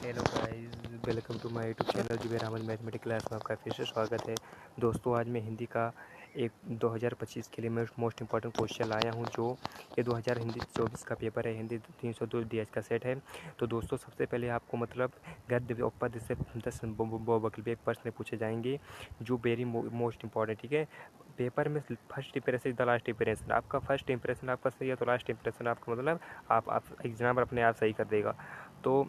Hello guys, welcome to my YouTube channel Zuber Ahmad mathematics class में आपका फिर से स्वागत है। दोस्तों, आज मैं हिंदी का एक 2025 के लिए मैं मोस्ट इंपॉर्टेंट क्वेश्चन लाया हूं, जो ये 2000 हिंदी 24 का पेपर है। हिंदी 302 डीएच का सेट है। तो दोस्तों, सबसे पहले आपको मतलब गद्य और पद्य से 10 बहुविकल्पीय प्रश्न पूछे जाएंगे, जो वेरी मोस्ट इंपॉर्टेंट, ठीक है। पेपर में first impression the last impression, आपका फर्स्ट इंप्रेशन आपका सही है तो लास्ट इंप्रेशन आपका मतलब आप एग्जाम अपने आप सही कर देगा। तो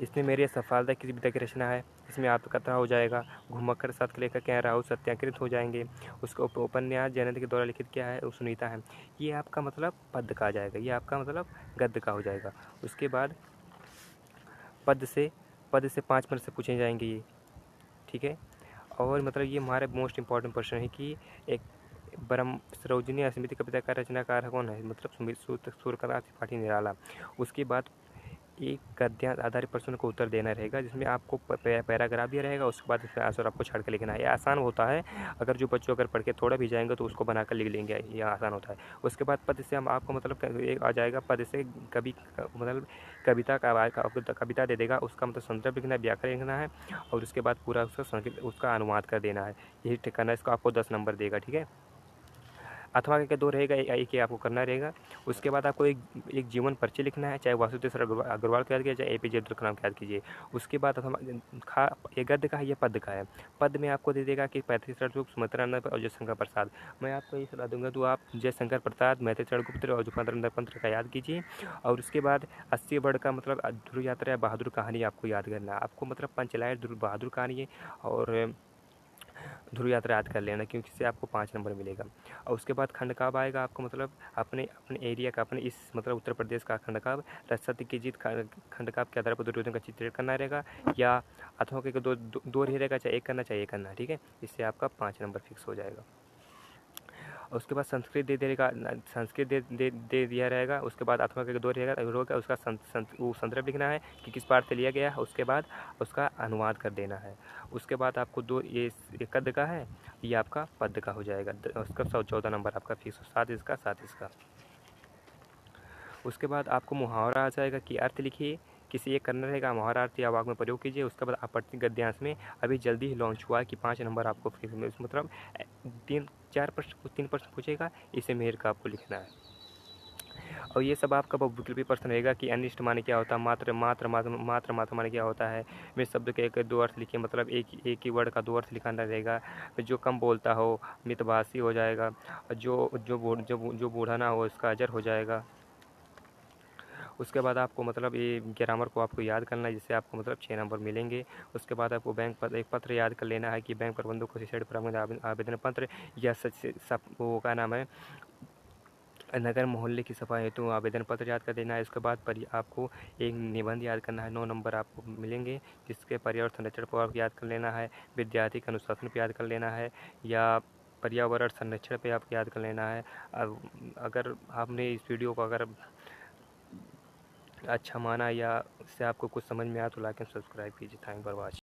इसमें मेरी सफलता किसी विधा की रचना है, इसमें आत्मकथा हो जाएगा, घुमक्कर सत्य लेखक क्या है, राहुल सत्याकृत हो जाएंगे। उसका उपन्यास जयंती के द्वारा लिखित क्या है, सुनीता है। ये आपका मतलब पद्य का आ जाएगा, ये आपका मतलब गद्य का हो जाएगा। उसके बाद पद से 5 मिनट से पूछे जाएंगे ये, ठीक है। और मतलब ये हमारे मोस्ट इंपॉर्टेंट प्रश्न है कि एक ब्रह्म सरोजिनी समिति कविता का रचनाकार कौन है, मतलब सूर्यकांत त्रिपाठी निराला। उसके बाद एक गद्यांश आधारित प्रश्न को उत्तर देना रहेगा, जिसमें आपको पैराग्राफ दिया रहेगा, उसके बाद इसमें आंसर आपको छाड़ के लिखना है। ये आसान होता है, अगर जो बच्चों अगर पढ़ के थोड़ा भी जाएंगे तो उसको बनाकर लिख लेंगे, ये आसान होता है। उसके बाद पद से हम आपको मतलब एक आ जाएगा, पद से कवि मतलब कविता दे देगा, उसका मतलब संदर्भ लिखना है, व्याकरण लिखना है, और उसके बाद पूरा उसका अनुवाद कर देना है। यही ठिकाना, इसको आपको 10 नंबर देगा, ठीक है। अथवा के 2 रहेगा, एक ही आपको करना रहेगा। उसके बाद आपको एक जीवन परिचय लिखना है, चाहे वासुदेव सर अग्रवाल को याद कीजिए, चाहे एपीजे अब्दुल कलाम को याद कीजिए। उसके बाद ये गद्य का है, ये पद का है। पद में आपको दे देगा कि पैतृक चंद्रगुप्त, सुमित्रानंद और जयशंकर प्रसाद। मैं आपको ये सलाह दूंगा, तो आप जयशंकर प्रसाद, मैत्रेय चंद्रगुप्त और पंत्र का याद कीजिए। और उसके बाद 80 वर्ड का मतलब ध्रुव यात्रा या बहादुर कहानी आपको याद करना है। आपको मतलब पंचलायर बहादुर कहानी है और ध्रुव यात्रा याद कर लेना, क्योंकि इससे आपको 5 नंबर मिलेगा। और उसके बाद खंडकाव्य आएगा, आपको मतलब अपने अपने एरिया का, अपने इस मतलब उत्तर प्रदेश का खंडकाव्य, सत्य की जीत खंडकाव्य के आधार पर दुर्योधन का चित्रण करना रहेगा, या अथवा के दो रहेगा, चाहे एक करना चाहे एक करना, ठीक है। इससे आपका 5 नंबर फिक्स हो जाएगा। और उसके बाद संस्कृत दे देगा, संस्कृत दे दिया रहेगा। उसके बाद अथवा के 2 रहेगा, उसका वो संदर्भ लिखना है कि किस पाठ से लिया गया है, उसके बाद उसका अनुवाद कर देना है। उसके बाद आपको 2 ये गद्य का है, ये आपका पद्य का हो जाएगा। उसका 14 नंबर आपका फिक्स, 7 इसका 7 इसका। उसके बाद आपको मुहावरा आ जाएगा कि अर्थ लिखिए, किसी एक करना रहेगा, मुहावरा अर्थ या वाक्य में प्रयोग कीजिए। उसके बाद आपत्ति गद्यांश में अभी जल्दी ही लॉन्च हुआ है कि 5 नंबर आपको फिक्स में, मतलब 3 प्रश्न पूछेगा, इसे मेहर का आपको लिखना है। और ये सब आपका बहुविकल्पीय प्रश्न रहेगा कि अनिष्ट माने क्या होता है, मात्र माने क्या होता है। मैं शब्द के एक 2 अर्थ लिखिए, मतलब एक ही वर्ड का 2 अर्थ लिखाना रहेगा। जो कम बोलता हो मितभाषी हो जाएगा, जो बूढ़ा ना हो इसका अजर हो जाएगा। उसके बाद आपको मतलब ये ग्रामर को आपको याद करना है, जिससे आपको मतलब 6 नंबर मिलेंगे। उसके बाद आपको बैंक पर एक पत्र याद कर लेना है कि बैंक प्रबंधक को शिष्य प्रारंभ आवेदन पत्र, या वो का नाम है नगर मोहल्ले की सफाई हेतु आवेदन पत्र याद कर देना है। उसके बाद आपको एक निबंध याद करना है, 9 नंबर आपको मिलेंगे, जिसके पर्यावरण संरक्षण पर आपको याद कर लेना है, विद्यार्थी के अनुशासन पर याद कर लेना है, या पर्यावरण संरक्षण पे आपको याद कर लेना है। अगर आपने इस वीडियो को अगर अच्छा माना या इससे आपको कुछ समझ में आया तो लाइक एंड सब्सक्राइब कीजिए। Thank for watching.